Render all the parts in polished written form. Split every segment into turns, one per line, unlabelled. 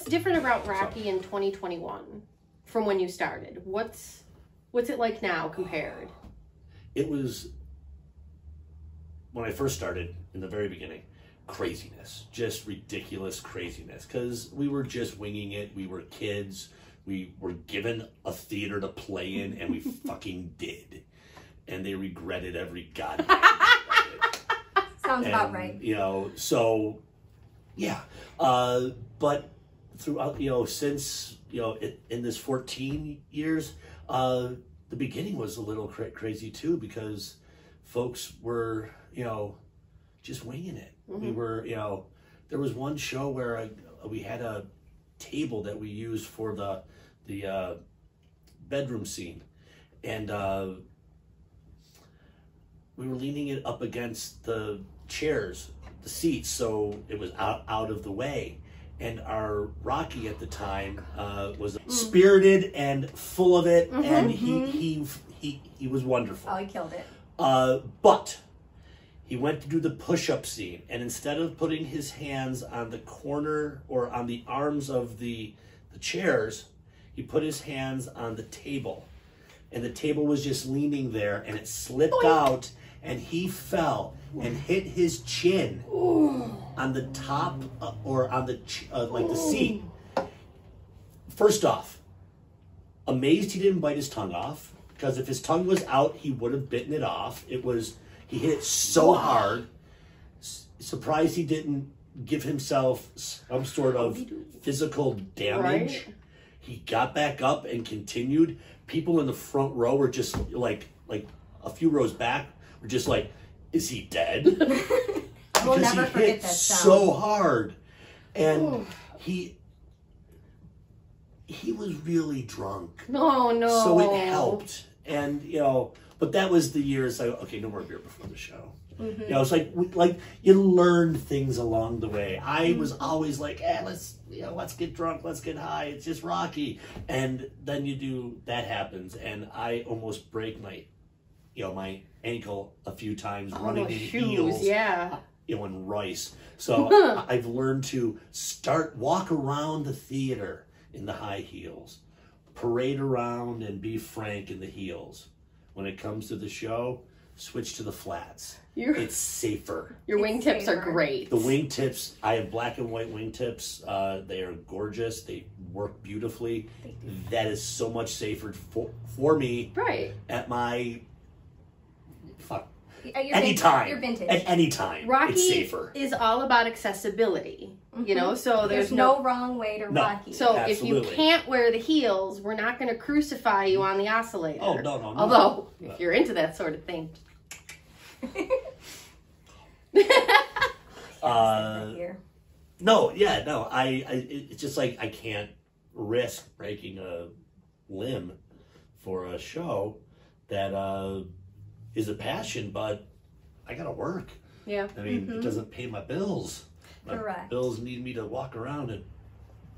What's different about Rocky in 2021 from when you started? What's it like now compared?
It was, when I first started in the very beginning, craziness, just ridiculous craziness, because we were just winging it. We were kids. We were given a theater to play in, and we fucking did. And they regretted every goddamn thing.
Sounds about right.
You know, so, yeah. But throughout, you know, since, you know, in this 14 years, the beginning was a little crazy too, because folks were, you know, just winging it. Mm-hmm. We were, you know, there was one show where we had a table that we used for the bedroom scene, and we were leaning it up against the chairs, the seats, so it was out of the way. And our Rocky at the time was spirited and full of it, and he was wonderful.
Oh, he killed it.
But he went to do the push-up scene, and instead of putting his hands on the corner or on the arms of the chairs, he put his hands on the table, and the table was just leaning there, and it slipped out, and he fell and hit his chin on the top or on the like the seat. First off, amazed he didn't bite his tongue off, because if his tongue was out, he would have bitten it off. He hit it so hard. Surprised he didn't give himself some sort of physical damage. Right? He got back up and continued. People in the front row were just like a few rows back were just like, is he dead?
We'll never forget that sound.
So hard. And he was really drunk.
No.
So it helped. And, you know, but that was the years, okay, no more beer before the show. Mm-hmm. You know, it's like you learn things along the way. I was always like, let's get drunk, let's get high. It's just Rocky. And then that happens. And I almost break my ankle a few times running in heels.
Yeah.
You know, in Rice. So I've learned to walk around the theater in the high heels, parade around and be frank in the heels. When it comes to the show, switch to the flats. It's safer.
Your wingtips are great.
The wingtips, I have black and white wingtips. They are gorgeous. They work beautifully. That is so much safer for me.
Right.
At my
Anytime. You're vintage.
At any time.
Rocky
it's safer.
Is all about accessibility. You know, so there's
no wrong way to Rocky.
So absolutely. If you can't wear the heels, we're not going to crucify you on the oscillator.
Oh, no.
Although, if you're into that sort of thing.
It's just like I can't risk breaking a limb for a show that is a passion, but I gotta work.
Yeah.
I mean, it doesn't pay my bills.
Correct.
Bills need me to walk around and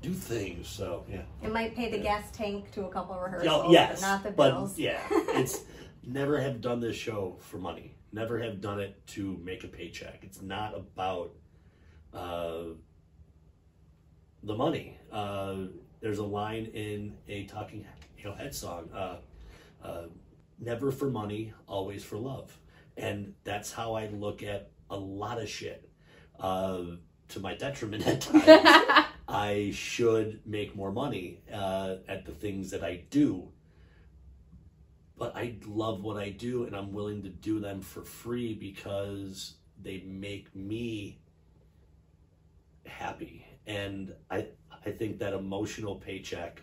do things, so yeah.
It might pay the gas tank to a couple of rehearsals,
yes,
but not the bills.
But yeah, it's never have done this show for money. Never have done it to make a paycheck. It's not about the money. There's a line in a Talking Head song, never for money, always for love. And that's how I look at a lot of shit. To my detriment at times. I should make more money at the things that I do. But I love what I do, and I'm willing to do them for free because they make me happy. And I think that emotional paycheck,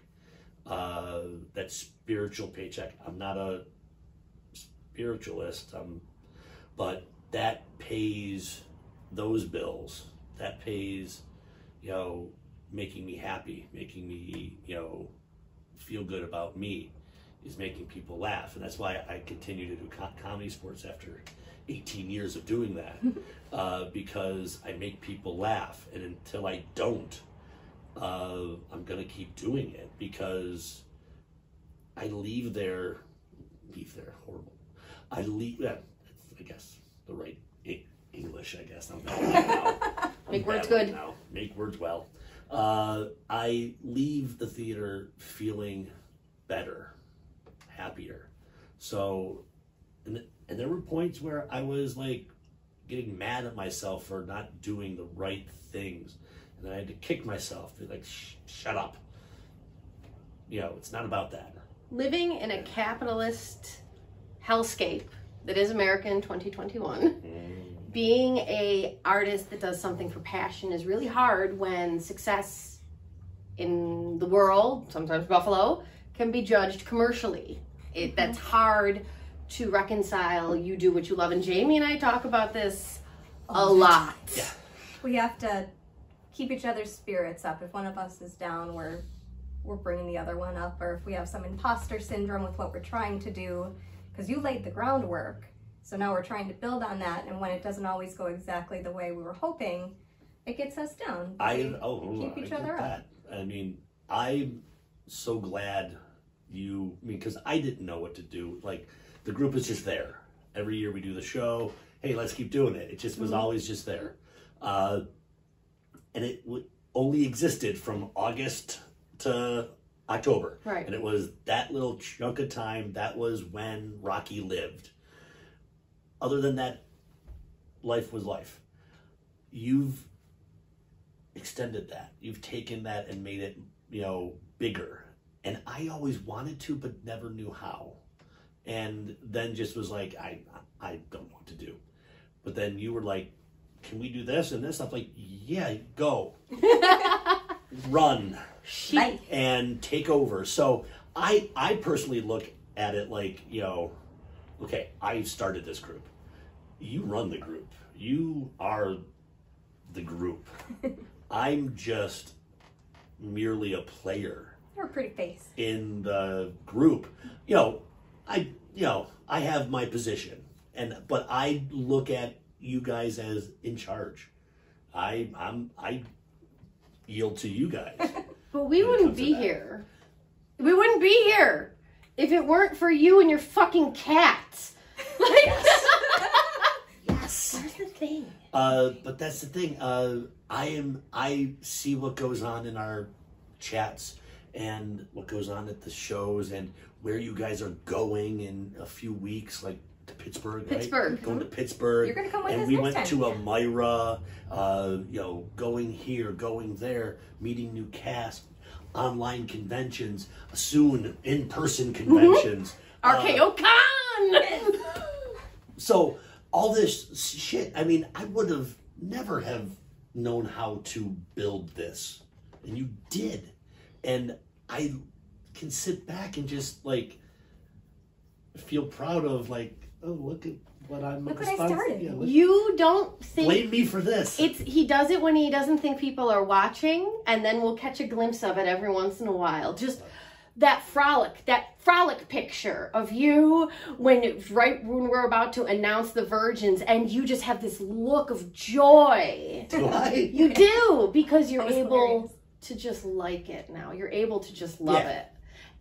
that spiritual paycheck, I'm not a spiritualist, but that pays those bills. That pays, making me happy, making me, feel good about me, is making people laugh. And that's why I continue to do comedy sports after 18 years of doing that, because I make people laugh. And until I don't, I'm going to keep doing it, because I leave there, horrible. I guess the right English, I guess. I'm bad now.
Make words good.
Now. Make words well. I leave the theater feeling better, happier. So, and there were points where I was like getting mad at myself for not doing the right things. And then I had to kick myself, be like, shut up. You know, it's not about that.
Living in a capitalist hellscape that is America in 2021, being a artist that does something for passion is really hard when success in the world, sometimes Buffalo, can be judged commercially. That's hard to reconcile. You do what you love, and Jamie and I talk about this a lot.
Yeah.
We have to keep each other's spirits up. If one of us is down, we're bringing the other one up, or if we have some imposter syndrome with what we're trying to do, because you laid the groundwork. So now we're trying to build on that, and when it doesn't always go exactly the way we were hoping, it gets us down. Keep each other up.
I mean, I'm so glad because I didn't know what to do. Like, the group is just there. Every year we do the show. Hey, let's keep doing it. It just was always just there. And it only existed from August to October.
Right.
And it was that little chunk of time. That was when Rocky lived. Other than that, life was life. You've extended that. You've taken that and made it, bigger. And I always wanted to, but never knew how. And then just was like, I don't know what to do. But then you were like, can we do this and this? I'm like, yeah, go. Run. And take over. So I personally look at it like, okay, I started this group. You run the group. You are the group. I'm just merely a player.
You're a pretty face. In
the group. I have my position. But I look at you guys as in charge. I yield to you guys.
But we wouldn't be here. We wouldn't be here if it weren't for you and your fucking cats. Yes. That's the thing.
But that's the thing. I see what goes on in our chats and what goes on at the shows and where you guys are going in a few weeks, like to Pittsburgh, right? Going to Pittsburgh.
You're gonna come with us
and we
next
went
time.
to Elmira, going here, going there, meeting new cast, online conventions, soon in-person conventions.
RKO Con!
So all this shit, I mean, I would have never have known how to build this. And you did. And I can sit back and just feel proud of oh, look at what I'm
Look what I started.
Yeah,
you don't think...
Blame me for this.
He does it when he doesn't think people are watching, and then we'll catch a glimpse of it every once in a while. Just that frolic picture of you when we're about to announce the virgins, and you just have this look of joy.
Do I?
You do, because you're able to just like it now. You're able to just love it.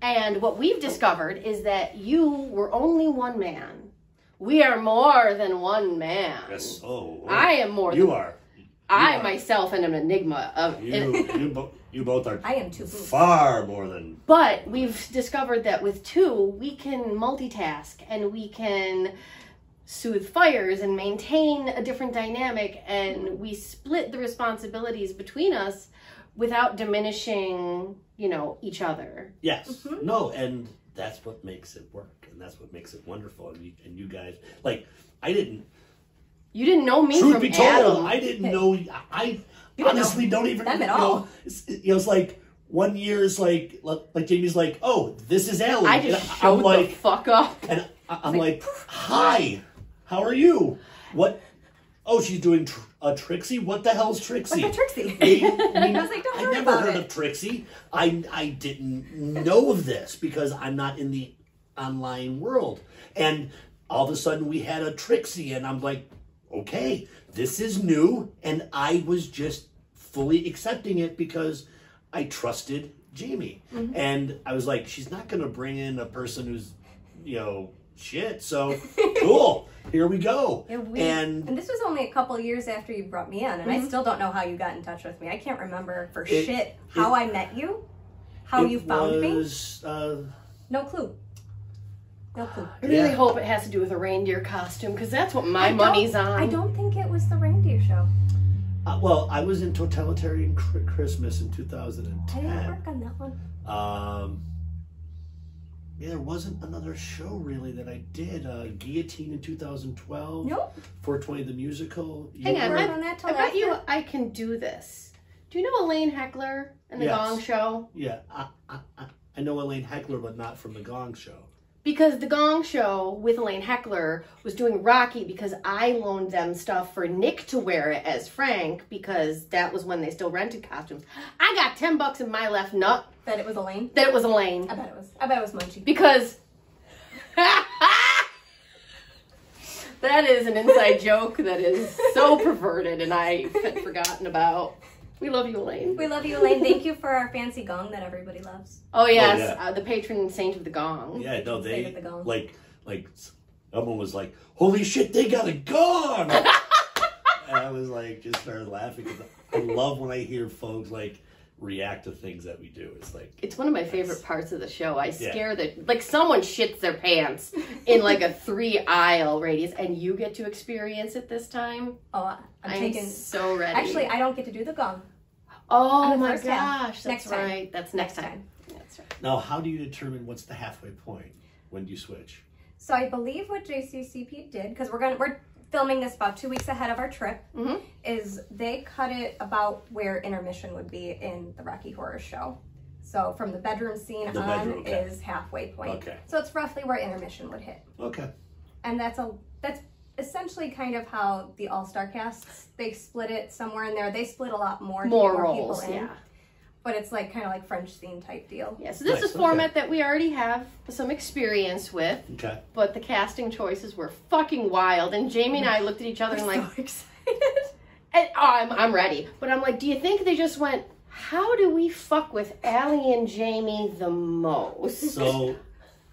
And what we've discovered is that you were only one man. We are more than one man.
Yes. Oh.
I am more
you
than...
are.
I myself am an enigma.
You both are.
I am too.
Far more than.
But we've discovered that with two, we can multitask and we can soothe fires and maintain a different dynamic, and we split the responsibilities between us without diminishing, each other.
Yes. Mm-hmm. No, and that's what makes it work, and that's what makes it wonderful. And you guys, I didn't.
You didn't know me
Truth
from
be told,
Adam.
I didn't know. I honestly don't even
them at all.
It's like 1 year is like Jamie's like, oh, this is Allie.
I just showed the fuck up.
And I'm like, hi, how are you? What? Oh, she's doing a Trixie? What the hell's Trixie?
What's a Trixie?
I
was like, don't
I
worry
never
about
heard
it.
of Trixie. I didn't know of this because I'm not in the online world. And all of a sudden we had a Trixie, and I'm like, okay, this is new. And I was just fully accepting it because I trusted Jamie. Mm-hmm. And I was like, she's not going to bring in a person who's, shit. So cool. here we go.
Yeah,
and
this was only a couple years after you brought me in, and I still don't know how you got in touch with me. I can't remember how I met you, how you found me. No clue. No clue.
I really hope it has to do with a reindeer costume, because that's what my money's on.
I don't think it was the reindeer show.
Well, I was in Totalitarian Christmas in 2010.
I didn't work on that one.
Yeah, there wasn't another show really that I did. Guillotine in 2012.
Nope.
420 the musical.
Hang on,
work on that till
I bet
after?
you I can do this. Do you know Elaine Heckler and the Gong Show?
Yeah, I know Elaine Heckler, but not from the Gong Show.
Because the Gong Show with Elaine Heckler was doing Rocky because I loaned them stuff for Nick to wear it as Frank, because that was when they still rented costumes. I got $10 in my left nut.
That it was Elaine?
That it was Elaine.
I bet it was Munchie.
Because that is an inside joke that is so perverted and I had forgotten about. We love you, Elaine.
We love you, Elaine. Thank you for our fancy gong that everybody loves.
Oh, yes. The patron saint of the gong.
Yeah, no, they,
the gong.
like, someone was like, holy shit, they got a gong! And I was like, just started laughing, because I love when I hear folks, like, react to things that we do.
It's one of my favorite parts of the show. I scare like someone shits their pants in like a 3-aisle radius, and you get to experience it this time.
Oh, I'm
so ready.
Actually, I don't get to do the gong.
Oh
the
my
first
gosh,
half.
that's right. That's next time.
That's right.
Now, how do you determine what's the halfway point? When do you switch?
So I believe what JCCP did, because we're filming this about 2 weeks ahead of our trip, is they cut it about where intermission would be in the Rocky Horror Show. So from the bedroom scene is halfway point.
Okay.
So it's roughly where intermission would hit.
Okay.
And that's essentially kind of how the All-Star casts, they split it somewhere in there. They split a lot more to get more
roles,
people in.
yeah.
But it's like kind of like French scene type deal.
Yeah, so this is a format that we already have some experience with.
Okay.
But the casting choices were fucking wild. And Jamie and I looked at each other and like,
so excited.
And, I'm ready. But I'm like, do you think they just went, how do we fuck with Allie and Jamie the most?
So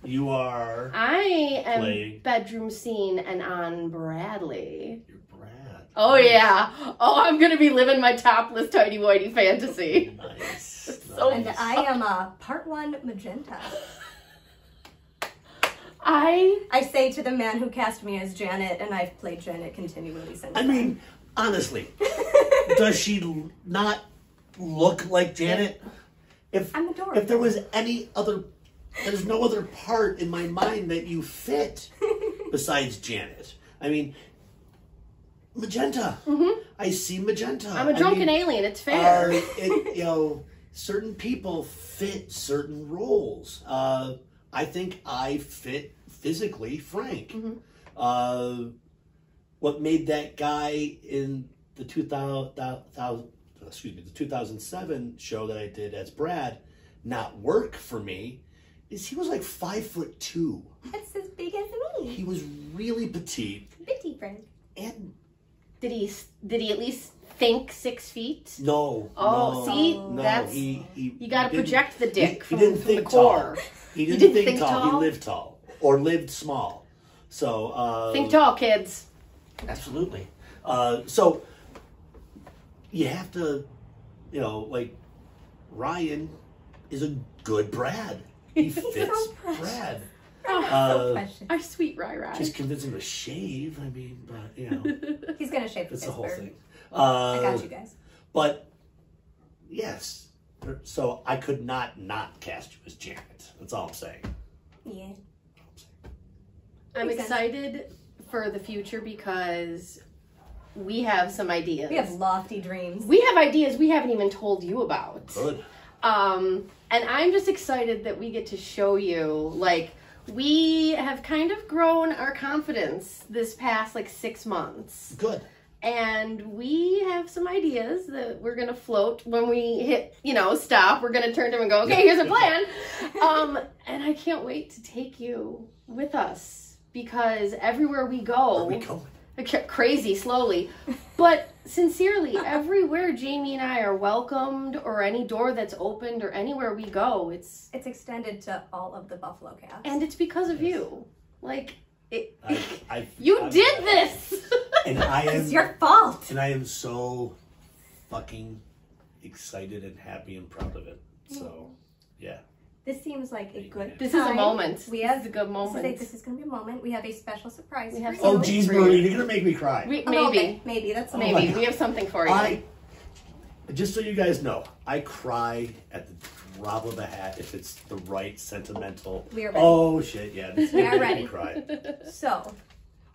you are
I am
playing
bedroom scene and on Bradley.
You're Brad.
Oh, yeah. Oh, I'm going to be living my topless tighty-whitey fantasy.
Nice.
So
And I am part 1 magenta. I say to the man who cast me as Janet, and I've played Janet continually since
I mean, honestly, does she not look like Janet?
I'm adorable.
If there was any other, there's no other part in my mind that you fit besides Janet. I mean, magenta. I see magenta.
I'm a drunken alien. It's fair.
Certain people fit certain roles. I think I fit physically Frank. What made that guy in the 2007 show that I did as Brad not work for me is he was like 5'2".
That's as big as me.
He was really petite.
Bitty Frank.
And
Did he at least think 6 feet?
no.
Oh,
no,
see,
no,
that's
you
got to project the dick
he didn't
from
think
the core.
Tall. He didn't think tall.
tall?
He lived tall or lived small. So
Think tall, kids.
absolutely. So you have to, like Ryan is a good Brad. He fits Brad.
Our sweet Rai.
Just convince him to shave. I mean, but
He's gonna shave
it's
his
the whole
beard.
thing.
I got you guys.
But yes, so I could not cast you as Janet. That's all I'm saying.
Yeah.
I'm
Makes sense.
excited for the future because we have some ideas.
We have lofty dreams.
We have ideas we haven't even told you about.
Good.
And I'm just excited that we get to show you, like, we have kind of grown our confidence this past, 6 months.
Good.
And we have some ideas that we're going to float when we hit, stop. We're going to turn to them and go, okay, here's a plan. And I can't wait to take you with us because everywhere we go,
Where are we going?
crazy slowly, but sincerely, everywhere Jamie and I are welcomed or any door that's opened or anywhere we go, it's
extended to all of the Buffalo cast.
and it's because of you. You did this!
And I am...
It's your fault!
And I am so fucking excited and happy and proud of it. So, yeah.
This seems like a good
This
time.
is a moment.
We have,
this is a good moment.
This is going to be a moment. We have a special surprise for you.
Oh, geez, Marie, you're going to make me cry.
Maybe. That's a
Maybe. We have something for you.
Just so you guys know, I cry at the drop of a hat if it's the right sentimental.
We are ready.
Oh, shit, yeah.
We are ready.
Cry.
So,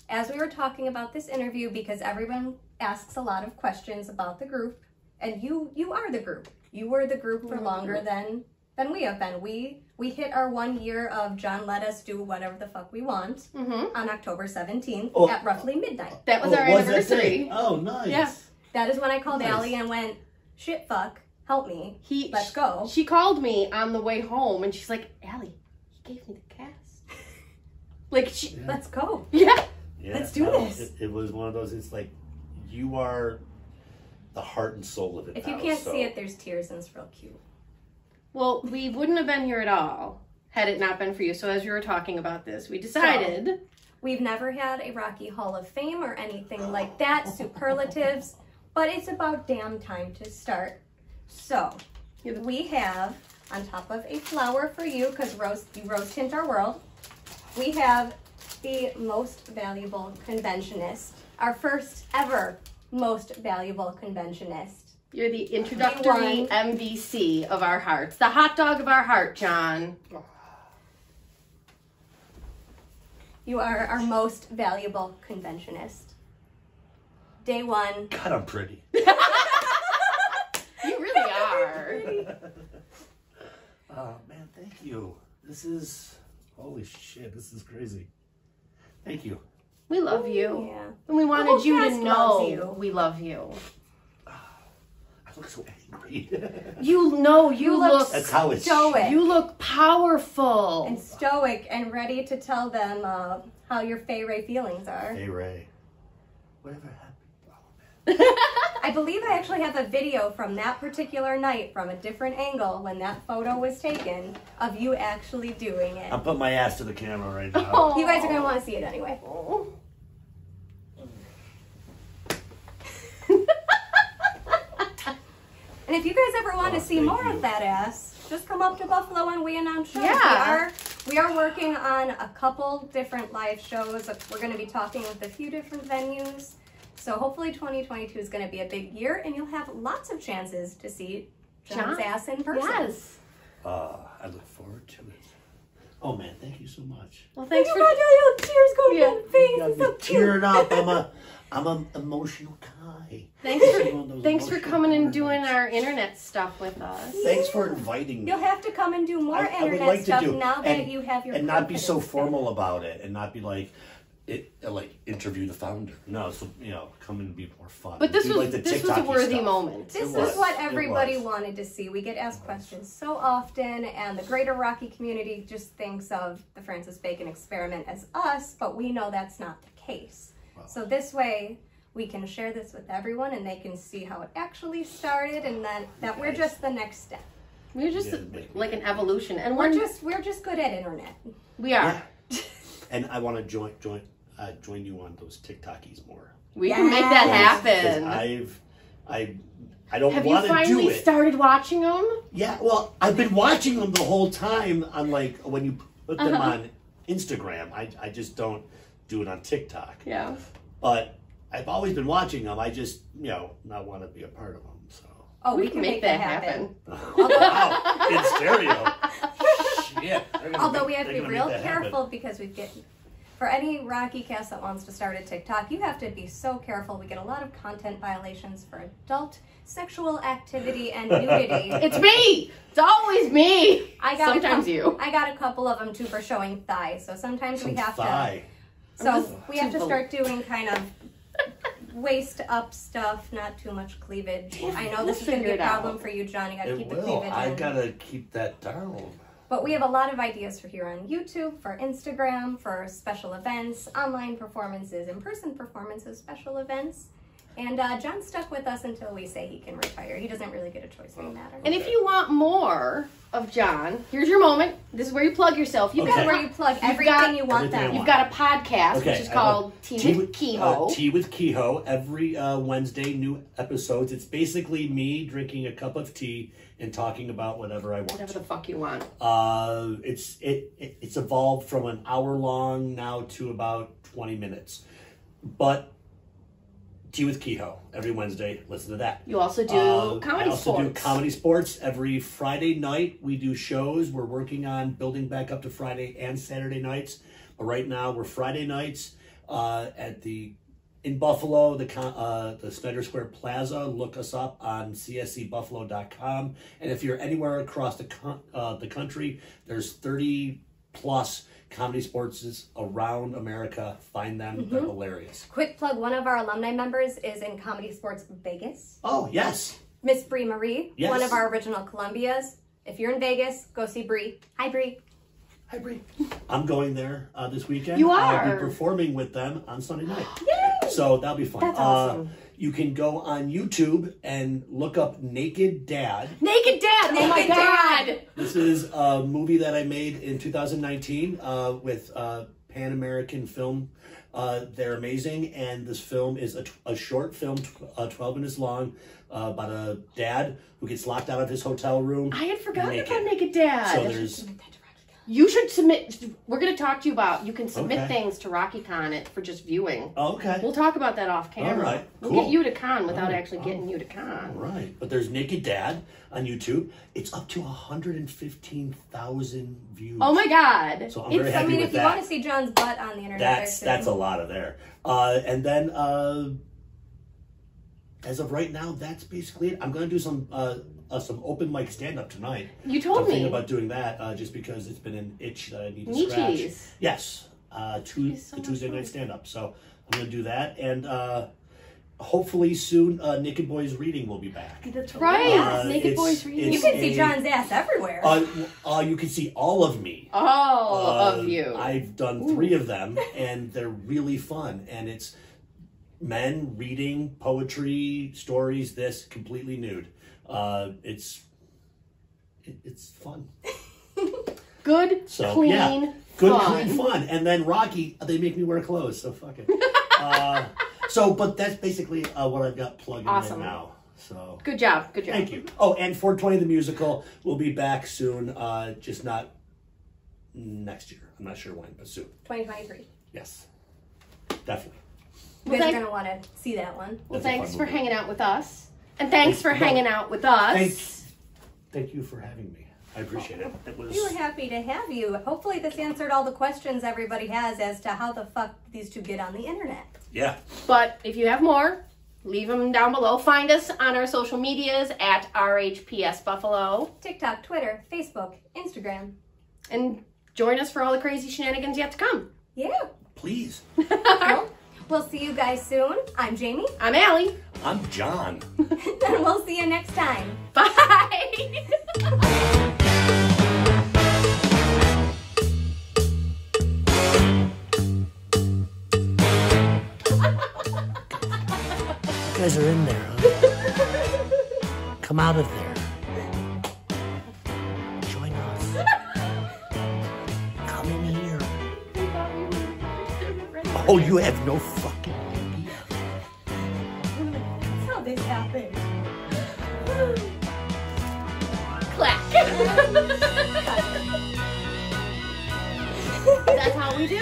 as we were talking about this interview, because everyone asks a lot of questions about the group, and you are the group. You were the group for longer than we have been. We hit our 1 year of John let us do whatever the fuck we want on October 17th at roughly midnight.
That was our anniversary.
Oh, nice.
Yeah.
That is when I called Allie and went, shit, fuck, help me. Let's go.
She called me on the way home and she's like, Allie, he gave me the cast.
Let's go.
Yeah.
Let's do this.
It was one of those, it's like, you are the heart and soul of it.
If you can't see it, there's tears and it's real cute.
Well, we wouldn't have been here at all had it not been for you. So as we were talking about this, we decided...
We've never had a Rocky Hall of Fame or anything like that, superlatives, but it's about damn time to start. So, we have, on top of a flower for you, because you rose tint our world, we have the most valuable conventionist, our first ever most valuable conventionist.
You're the introductory MVC of our hearts. The hot dog of our heart, John.
You are our most valuable conventionist. Day one.
God, I'm pretty.
You really are.
Oh, man, thank you. This is... Holy shit, this is crazy. Thank you.
We love you.
Yeah.
And we wanted you to
loves
know
you.
we love you.
I look so angry.
You look
That's how it's...
stoic.
You look powerful.
And stoic and ready to tell them how your Fay Ray feelings are.
Hey, Ray. Whatever happened? Oh, man.
I believe I actually have a video from that particular night from a different angle when that photo was taken of you actually doing it.
I'm putting my ass to the camera right now.
Oh.
You guys are going to want to see it anyway.
Oh.
And if you guys ever want to see more of that ass, just come up to Buffalo and we announce shows.
Yeah.
We are working on a couple different live shows. We're going to be talking with a few different venues. So hopefully 2022 is going to be a big year and you'll have lots of chances to see John's ass in person.
Yes.
I look forward to it. Oh, man, thank you so much.
Well, thanks for...
tears going down the face.
You got
It's
me
so cute.
tearing up. I'm an emotional guy.
Thanks for coming and doing our internet stuff with us.
Thanks for inviting me.
You'll have to come and do more
I would
internet
like
stuff
to do.
now that you have your
and not be so
confidence
formal about it, and not be like interview the founder. No, so come and be more fun.
But this
do,
was
the
this was a
TikTok-y
worthy
stuff.
moment.
This
It was.
is what
It
everybody
was.
wanted to see. We get asked questions so often, and the greater Rocky community just thinks of the Francis Bacon experiment as us, but we know that's not the case.
Wow.
So this way, we can share this with everyone, and they can see how it actually started, and then that we're just the next step.
We're just like an evolution, and
We're just good at internet.
we are.
Yeah. And I want to join you on those TikTokies more.
We can make that
Because
happen.
I don't
Have you
want to do
finally
it.
started watching them?
Yeah, well, I've been watching them the whole time on when you put them on Instagram. I just don't do it on TikTok.
Yeah.
But I've always been watching them. I just, not want to be a part of them. So.
Oh,
we can make that happen.
Wow, in stereo. Shit.
Although we have to be real careful because we get, for any Rocky cast that wants to start a TikTok, you have to be so careful. We get a lot of content violations for adult sexual activity and nudity.
It's me. It's always me. Sometimes you.
I got a couple of them too for showing thighs. So sometimes we have
thigh.
to. So we have to start doing kind of waist up stuff, not too much cleavage. I know this is going to be a problem for you, John. You got to keep the cleavage in.
I've got to keep that down.
But we have a lot of ideas for here on YouTube, for Instagram, for special events, online performances, in-person performances, special events. And John's stuck with us until we say he can retire. He doesn't really get a choice in the matter.
And if you want more of John, here's your moment. This is where you plug yourself.
This is where you plug everything you want them.
You've got a podcast, which is called Tea with Kehoe.
Tea with Kehoe. Every Wednesday, new episodes. It's basically me drinking a cup of tea and talking about whatever I want.
Whatever the fuck you want.
It's evolved from an hour long now to about 20 minutes. But Tea with Kehoe every Wednesday. Listen to that.
You also do comedy
I also
sports.
do comedy sports every Friday night. We do shows. We're working on building back up to Friday and Saturday nights. But right now we're Friday nights in Buffalo, the Snyder Square Plaza. Look us up on cscbuffalo.com. And if you're anywhere across the country, there's 30 plus comedy sports around America. Find them. They're hilarious.
Quick plug, one of our alumni members is in Comedy Sports Vegas.
Oh, yes.
Miss Bree Marie,
Yes.
one of our original Columbias. If you're in Vegas, go see Bree. Hi, Bree.
Hi, Bree. I'm going there this weekend.
You
I'll
are?
be performing with them on Sunday night.
Yay!
So that'll be fun.
That's awesome.
You can go on YouTube and look up Naked Dad.
Naked Dad! Oh my
Naked
God!
Dad!
This is a movie that I made in 2019 with Pan American Film. They're amazing, and this film is a short film, 12 minutes long, about a dad who gets locked out of his hotel room.
I had forgotten
naked.
about Naked Dad.
So there's...
You should submit. We're going to talk to you about. You can submit
Okay.
things to RockyCon for just viewing.
Okay.
We'll talk about that off camera.
All right,
We'll
cool.
get you to con without
All right.
actually getting you to con.
Right. But there's Naked Dad on YouTube. It's up to 115,000 views.
Oh my God!
So I'm very happy with
if you
that.
want to see John's butt on the internet,
That's a lot of there. And then as of right now, that's basically it. I'm going to do some open mic stand up tonight.
You told
I'm thinking
me
about doing that just because it's been an itch that I need to
Meat
scratch.
cheese.
Yes,
so much
Tuesday
fun.
night stand up. So I'm going to do that, and hopefully soon, Naked Boys Reading will be back.
That's right. Naked
it's-
Boys Reading.
You can see John's ass everywhere.
You can see all of me.
All of you.
I've done 3 of them, and they're really fun. And it's men reading poetry, stories, this completely nude. It's fun.
Good,
So,
clean,
yeah. Good,
fun.
clean fun. And then Rocky, they make me wear clothes, so fuck it. But that's basically what I've got plugged
Awesome.
in now. So
Good job. Good job.
thank you. Oh, and 420 the musical will be back soon. Just not next year. I'm not sure when, but soon.
2023.
Yes, definitely.
You
Well,
guys are
thank-
going to want to see that one.
Well,
That's a
thanks
fun
for
movie.
hanging out with us. And thanks for
No.
hanging out with us.
Thank you for having me. I appreciate it. It was.
We were happy to have you. Hopefully this answered all the questions everybody has as to how the fuck these two get on the internet.
Yeah.
But if you have more, leave them down below. Find us on our social medias at RHPS Buffalo.
TikTok, Twitter, Facebook, Instagram.
And join us for all the crazy shenanigans yet to come.
Yeah.
Please.
Well, we'll see you guys soon. I'm Jamie.
I'm Allie.
I'm John.
And we'll see you next time.
Bye.
You guys are in there, huh? Come out of there. Join us. Come in here. Oh, you have no fucking idea.
That's how this happened.
Clack. That's how we do.